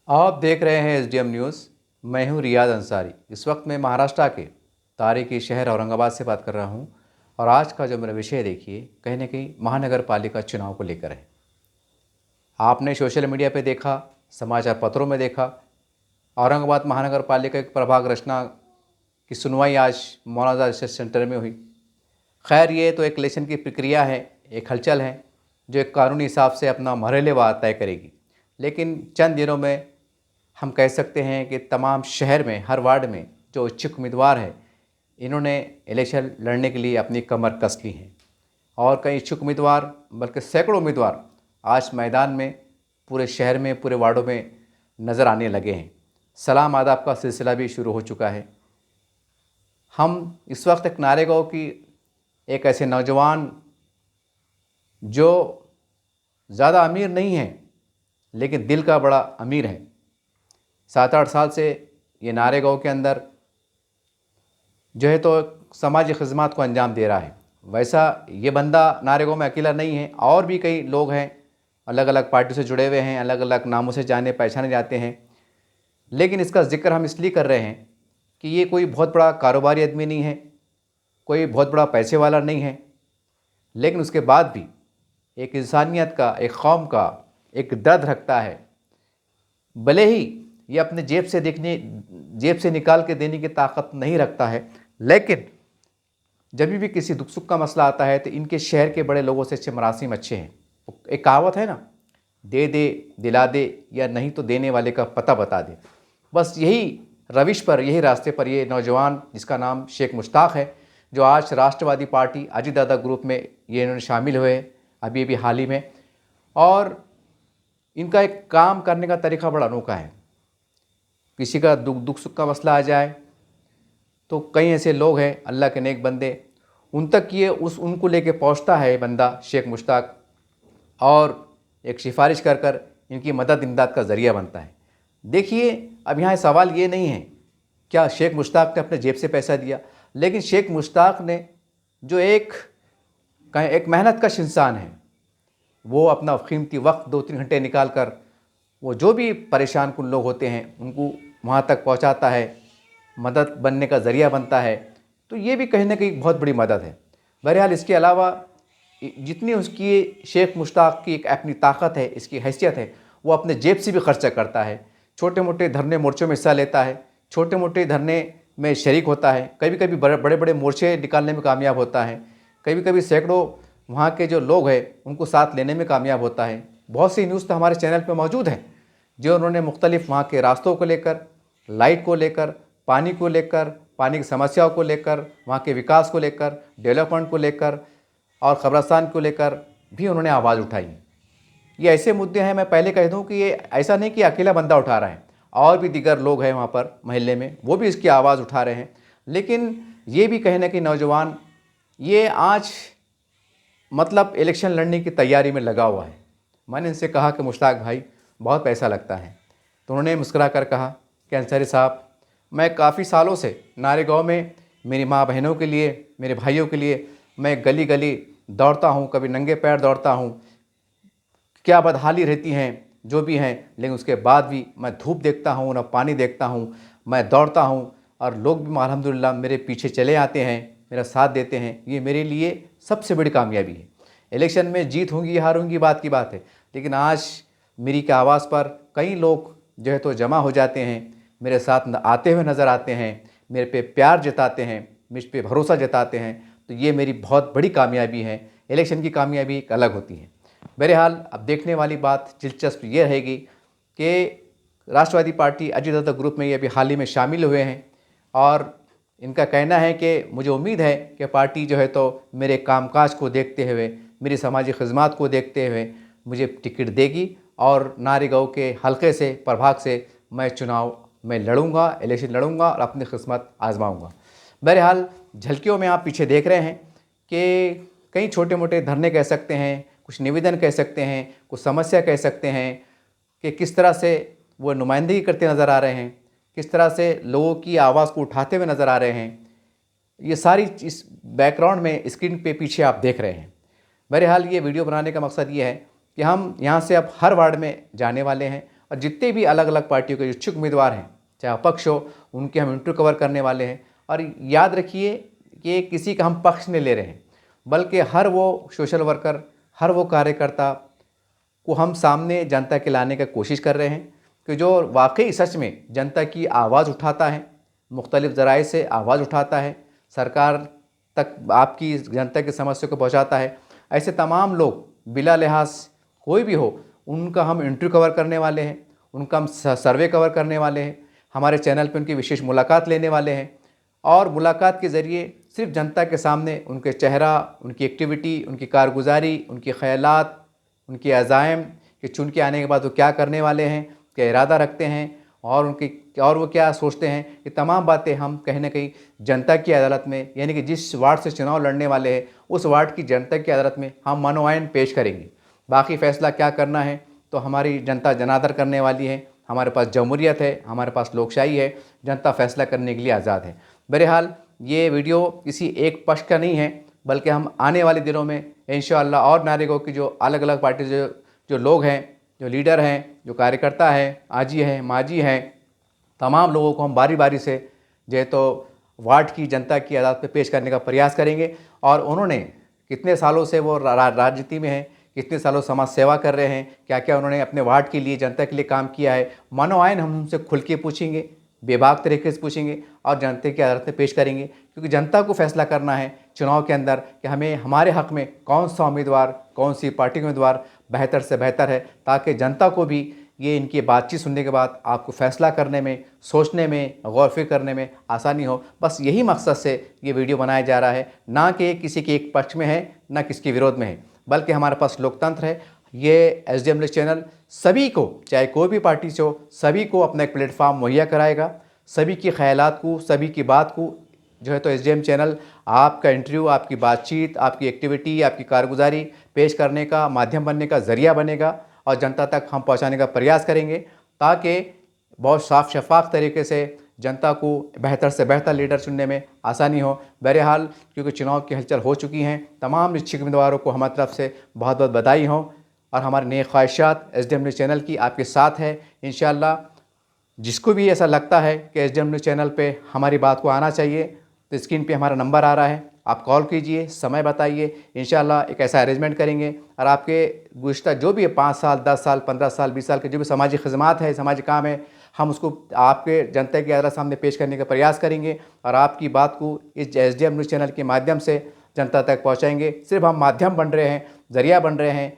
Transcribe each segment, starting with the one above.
आप देख रहे हैं एसडीएम न्यूज़। मैं हूं रियाज अंसारी। इस वक्त मैं महाराष्ट्र के तारीखी शहर औरंगाबाद से बात कर रहा हूं और आज का जो मेरा विषय देखिए कहीं ना कहीं महानगर पालिका चुनाव को लेकर है। आपने सोशल मीडिया पे देखा, समाचार पत्रों में देखा, औरंगाबाद महानगर पालिका के प्रभाग रचना की सुनवाई आज मौलाना रिसर्च सेंटर में हुई। खैर ये तो एक इलेक्शन की प्रक्रिया है, एक हलचल है जो एक कानूनी हिसाब से अपना मरहलेवार तय करेगी। लेकिन चंद दिनों में हम कह सकते हैं कि तमाम शहर में हर वार्ड में जो इच्छुक उम्मीदवार हैं इन्होंने इलेक्शन लड़ने के लिए अपनी कमर कस ली है और कई इच्छुक उम्मीदवार बल्कि सैकड़ों उम्मीदवार आज मैदान में पूरे शहर में पूरे वार्डों में नज़र आने लगे हैं। सलाम आदाब का सिलसिला भी शुरू हो चुका है। हम इस वक्त एक नारेगांव की एक ऐसे नौजवान जो ज़्यादा अमीर नहीं है लेकिन दिल का बड़ा अमीर है। 7-8 साल से ये नारेगांव के अंदर जो है तो समाजी खिदमत को अंजाम दे रहा है। वैसा ये बंदा नारेगांव में अकेला नहीं है, और भी कई लोग हैं अलग अलग पार्टियों से जुड़े हुए हैं, अलग अलग नामों से जाने पहचाने जाते हैं। लेकिन इसका जिक्र हम इसलिए कर रहे हैं कि ये कोई बहुत बड़ा कारोबारी आदमी नहीं है, कोई बहुत बड़ा पैसे वाला नहीं है, लेकिन उसके बाद भी एक इंसानियत का, एक कौम का एक दर्द रखता है। भले ही ये अपने जेब से निकाल के देने की ताकत नहीं रखता है, लेकिन जब भी किसी दुख सुख का मसला आता है तो इनके शहर के बड़े लोगों से मरासिम अच्छे हैं। एक कहावत है ना, दे दे दिला दे या नहीं तो देने वाले का पता बता दे। बस यही रविश पर, यही रास्ते पर ये नौजवान जिसका नाम शेख मुश्ताक है, जो आज राष्ट्रवादी पार्टी अजीत दादा ग्रुप में ये इन्होंने शामिल हुए अभी हाल ही में। और इनका एक काम करने का तरीका बड़ा अनोखा है। किसी का दुख सुख का मसला आ जाए तो कई ऐसे लोग हैं अल्लाह के नेक बंदे, उन तक ये उनको लेके पहुंचता है बंदा शेख मुश्ताक, और एक सिफारिश कर कर इनकी मदद इमदाद का ज़रिया बनता है। देखिए, अब यहाँ सवाल ये नहीं है क्या शेख मुश्ताक ने अपने जेब से पैसा दिया, लेकिन शेख मुश्ताक ने जो एक मेहनतकश इंसान है, वो अपना कीमती वक्त 2-3 घंटे निकाल कर वो जो भी परेशान कुन लोग होते हैं उनको वहाँ तक पहुँचाता है, मदद बनने का ज़रिया बनता है। तो ये भी कहीं ना कहीं बहुत बड़ी मदद है। बहरहाल इसके अलावा जितनी उसकी शेख मुश्ताक की एक अपनी ताकत है, इसकी हैसियत है, वो अपने जेब से भी खर्चा करता है। छोटे मोटे धरने मोर्चों में हिस्सा लेता है, छोटे मोटे धरने में शरीक होता है, कभी कभी बड़े बड़े मोर्चे निकालने में कामयाब होता है, कभी कभी सैकड़ों वहाँ के जो लोग हैं उनको साथ लेने में कामयाब होता है। बहुत सी न्यूज़ तो हमारे चैनल पे मौजूद हैं जो उन्होंने मुख्तलिफ वहाँ के रास्तों को लेकर, लाइट को लेकर, पानी को लेकर, पानी की समस्याओं को लेकर, वहाँ के विकास को लेकर, डेवलपमेंट को लेकर और ख़बरस्तान को लेकर भी उन्होंने आवाज़ उठाई। ये ऐसे मुद्दे हैं, मैं पहले कह दूँ कि ये ऐसा नहीं कि अकेला बंदा उठा रहा है, और भी दीगर लोग हैं वहाँ पर महल्ले में, वो भी इसकी आवाज़ उठा रहे हैं। लेकिन ये भी कहीं ना कहीं नौजवान ये आज मतलब इलेक्शन लड़ने की तैयारी में लगा हुआ है। मैंने इनसे कहा कि मुश्ताक भाई बहुत पैसा लगता है, तो उन्होंने मुस्कुरा कर कहा कि अंसारी साहब, मैं काफ़ी सालों से नारेगांव में मेरी माँ बहनों के लिए, मेरे भाइयों के लिए मैं गली गली दौड़ता हूँ, कभी नंगे पैर दौड़ता हूँ, क्या बदहाली रहती हैं जो भी हैं, लेकिन उसके बाद भी मैं धूप देखता हूँ ना पानी देखता हूँ, मैं दौड़ता हूँ और लोग भी अल्हम्दुलिल्लाह मेरे पीछे चले आते हैं, मेरा साथ देते हैं। ये मेरे लिए सबसे बड़ी कामयाबी है। इलेक्शन में जीत होंगी या हार होंगी बात की बात है, लेकिन आज मेरी की आवाज़ पर कई लोग जो है तो जमा हो जाते हैं, मेरे साथ आते हुए नज़र आते हैं, मेरे पे प्यार जताते हैं, मुझ पे भरोसा जताते हैं। तो ये मेरी बहुत बड़ी कामयाबी है। इलेक्शन की कामयाबी एक अलग होती है। बहरहाल अब देखने वाली बात दिलचस्प ये रहेगी कि राष्ट्रवादी पार्टी अजीत दादा ग्रुप में ये अभी हाल ही में शामिल हुए हैं, और इनका कहना है कि मुझे उम्मीद है कि पार्टी जो है तो मेरे कामकाज को देखते हुए, मेरी समाजी खिदमत को देखते हुए मुझे टिकट देगी और नारेगांव के हलके से, प्रभाग से मैं चुनाव में लड़ूंगा, इलेक्शन लड़ूंगा और अपनी किस्मत आजमाऊंगा। बहरहाल झलकियों में आप पीछे देख रहे हैं कि कई छोटे मोटे धरने कह सकते हैं, कुछ निवेदन कह सकते हैं, कुछ समस्या कह सकते हैं कि किस तरह से वो नुमाइंदगी करते नज़र आ रहे हैं, किस तरह से लोगों की आवाज़ को उठाते हुए नज़र आ रहे हैं। ये सारी इस बैकग्राउंड में स्क्रीन पे पीछे आप देख रहे हैं। बहरहाल ये वीडियो बनाने का मकसद ये है कि हम यहाँ से अब हर वार्ड में जाने वाले हैं और जितने भी अलग अलग पार्टियों के इच्छुक उम्मीदवार हैं, चाहे अपक्ष हो, उनके हम इंटरव्यू कवर करने वाले हैं। और याद रखिए कि किसी का हम पक्ष नहीं ले रहे हैं, बल्कि हर वो सोशल वर्कर, हर वो कार्यकर्ता को हम सामने जनता के लाने का कोशिश कर रहे हैं कि जो वाकई सच में जनता की आवाज़ उठाता है, मुख्तलिफ़ ज़राए से आवाज़ उठाता है, सरकार तक आपकी जनता की समस्या को पहुंचाता है। ऐसे तमाम लोग बिला लिहाज कोई भी हो, उनका हम इंटरव्यू कवर करने वाले हैं, उनका हम सर्वे कवर करने वाले हैं, हमारे चैनल पे उनकी विशेष मुलाकात लेने वाले हैं। और मुलाकात के ज़रिए सिर्फ जनता के सामने उनके चेहरा, उनकी एक्टिविटी, उनकी कारगुजारी, उनके ख़यालात, उनके अज़ाइम कि चुन के आने के बाद वो क्या करने वाले हैं, क्या इरादा रखते हैं और वो क्या सोचते हैं, ये तमाम बातें हम कहीं ना कहीं जनता की अदालत में, यानी कि जिस वार्ड से चुनाव लड़ने वाले हैं उस वार्ड की जनता की अदालत में हम मनोआयन पेश करेंगे। बाकी फ़ैसला क्या करना है तो हमारी जनता जनादर करने वाली है। हमारे पास जमहूरियत है, हमारे पास लोकशाही है, जनता फ़ैसला करने के लिए आज़ाद है। बहरहाल ये वीडियो किसी एक पक्ष का नहीं है, बल्कि हम आने वाले दिनों में इंशाअल्लाह और नारेगांव की जो अलग अलग पार्टी जो लोग हैं, जो लीडर हैं, जो कार्यकर्ता हैं, आजी हैं, माजी हैं, तमाम लोगों को हम बारी बारी से जो है तो वार्ड की जनता की अदालत में पेश करने का प्रयास करेंगे। और उन्होंने कितने सालों से वो राजनीति में हैं, कितने सालों समाज सेवा कर रहे हैं, क्या क्या उन्होंने अपने वार्ड के लिए, जनता के लिए काम किया है, मनोआयन हम उनसे खुल के पूछेंगे, बेबाक तरीके से पूछेंगे और जनता की अदालत में पेश करेंगे। क्योंकि जनता को फैसला करना है चुनाव के अंदर कि हमें हमारे हक़ में कौन सा उम्मीदवार, कौन सी पार्टी का उम्मीदवार बेहतर से बेहतर है, ताकि जनता को भी ये इनकी बातचीत सुनने के बाद आपको फ़ैसला करने में, सोचने में, गौर फिक्र करने में आसानी हो। बस यही मकसद से ये वीडियो बनाया जा रहा है, ना कि किसी के एक पक्ष में है, ना किसी के विरोध में है, बल्कि हमारे पास लोकतंत्र है। ये एसडीएम न्यूज़ चैनल सभी को, चाहे कोई भी पार्टी से हो, सभी को अपना एक प्लेटफार्म मुहैया कराएगा। सभी की ख़यालात को, सभी की बात को जो है तो एसडीएम चैनल आपका इंटरव्यू, आपकी बातचीत, आपकी एक्टिविटी, आपकी कारगुजारी पेश करने का माध्यम बनने का ज़रिया बनेगा और जनता तक हम पहुंचाने का प्रयास करेंगे, ताकि बहुत साफ शफाफ तरीके से जनता को बेहतर से बेहतर लीडर चुनने में आसानी हो। बहरहाल क्योंकि चुनाव की हलचल हो चुकी हैं, तमाम इच्छुक उम्मीदवारों को हमारी तरफ से बहुत बहुत बधाई हो और हमारे नए ख्वाहिशात एसडीएम न्यूज़ चैनल की आपके साथ है। इंशाअल्लाह जिसको भी ऐसा लगता है कि एसडीएम न्यूज़ चैनल पे हमारी बात को आना चाहिए, तो स्क्रीन पे हमारा नंबर आ रहा है, आप कॉल कीजिए, समय बताइए, इंशाअल्लाह एक ऐसा अरेंजमेंट करेंगे और आपके गुज़िश्ता जो भी है 5 साल, 10 साल, 15 साल, 20 साल के जो भी समाजी खिदमात है, समाजी काम है, हम उसको आपके जनता के अदालत सामने पेश करने का प्रयास करेंगे और आपकी बात को इस एसडीएम न्यूज़ चैनल के माध्यम से जनता तक पहुँचाएँगे। सिर्फ हम माध्यम बन रहे हैं, ज़रिया बन रहे हैं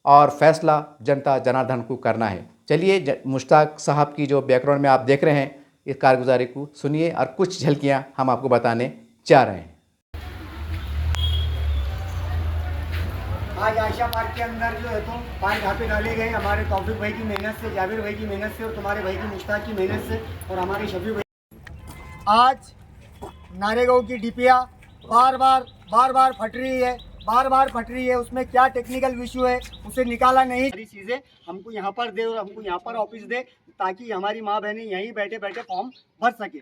और फ़ैसला जनता जनार्दन को करना है। चलिए मुश्ताक साहब की जो बैकग्राउंड में आप देख रहे हैं, इस कारगुजारी को सुनिए और कुछ झलकियाँ हम आपको बताने जा रहे हैं। आज आयशा पार्क के अंदर जो है तो 5 ढाबे डाले गए हमारे तौफीक भाई की मेहनत से, जाबिर भाई की मेहनत से और तुम्हारे भाई की मुश्ताक की मेहनत से और हमारे शफी भाई। आज नारेगांव की डिपिया बार बार फट रही है, उसमें क्या टेक्निकल इशू है उसे निकाला नहीं। सारी चीज़ें हमको यहाँ पर दे और हमको यहाँ पर ऑफिस दे, ताकि हमारी माँ बहनें यहीं बैठे बैठे फॉर्म भर सके।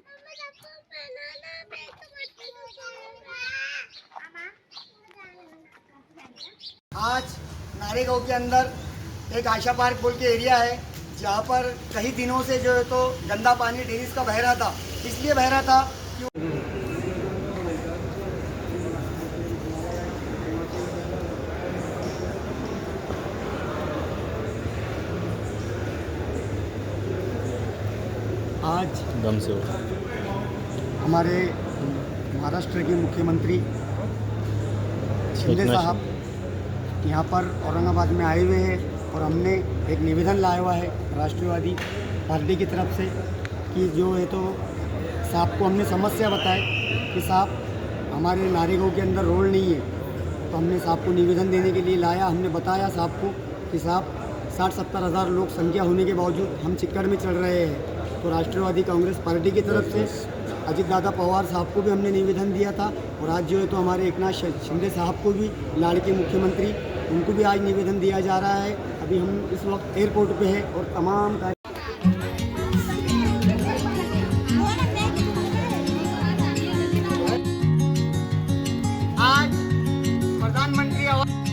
आज नारेगांव के अंदर एक आयशा पार्क बोल के एरिया है, जहाँ पर कई दिनों से जो है तो गंदा पानी टेरिस का बह रहा था। इसलिए बह रहा था कि आज दम से हमारे महाराष्ट्र के मुख्यमंत्री शिंदे साहब यहाँ पर औरंगाबाद में आए हुए हैं और हमने एक निवेदन लाया हुआ है राष्ट्रवादी पार्टी की तरफ से कि जो है तो साहब को हमने समस्या बताई कि साहब हमारे नारेगांव के अंदर रोड नहीं है, तो हमने साहब को निवेदन देने के लिए लाया। हमने बताया साहब को कि साहब 60-70 हज़ार लोग संख्या होने के बावजूद हम चिक्कड़ में चल रहे हैं। तो राष्ट्रवादी कांग्रेस पार्टी की तरफ से अजित दादा पवार साहब को भी हमने निवेदन दिया था और आज जो है तो हमारे एकनाथ शिंदे साहब को भी, लाड़के मुख्यमंत्री, उनको भी आज निवेदन दिया जा रहा है। अभी हम इस वक्त एयरपोर्ट पे हैं और तमाम आज प्रधानमंत्री आवास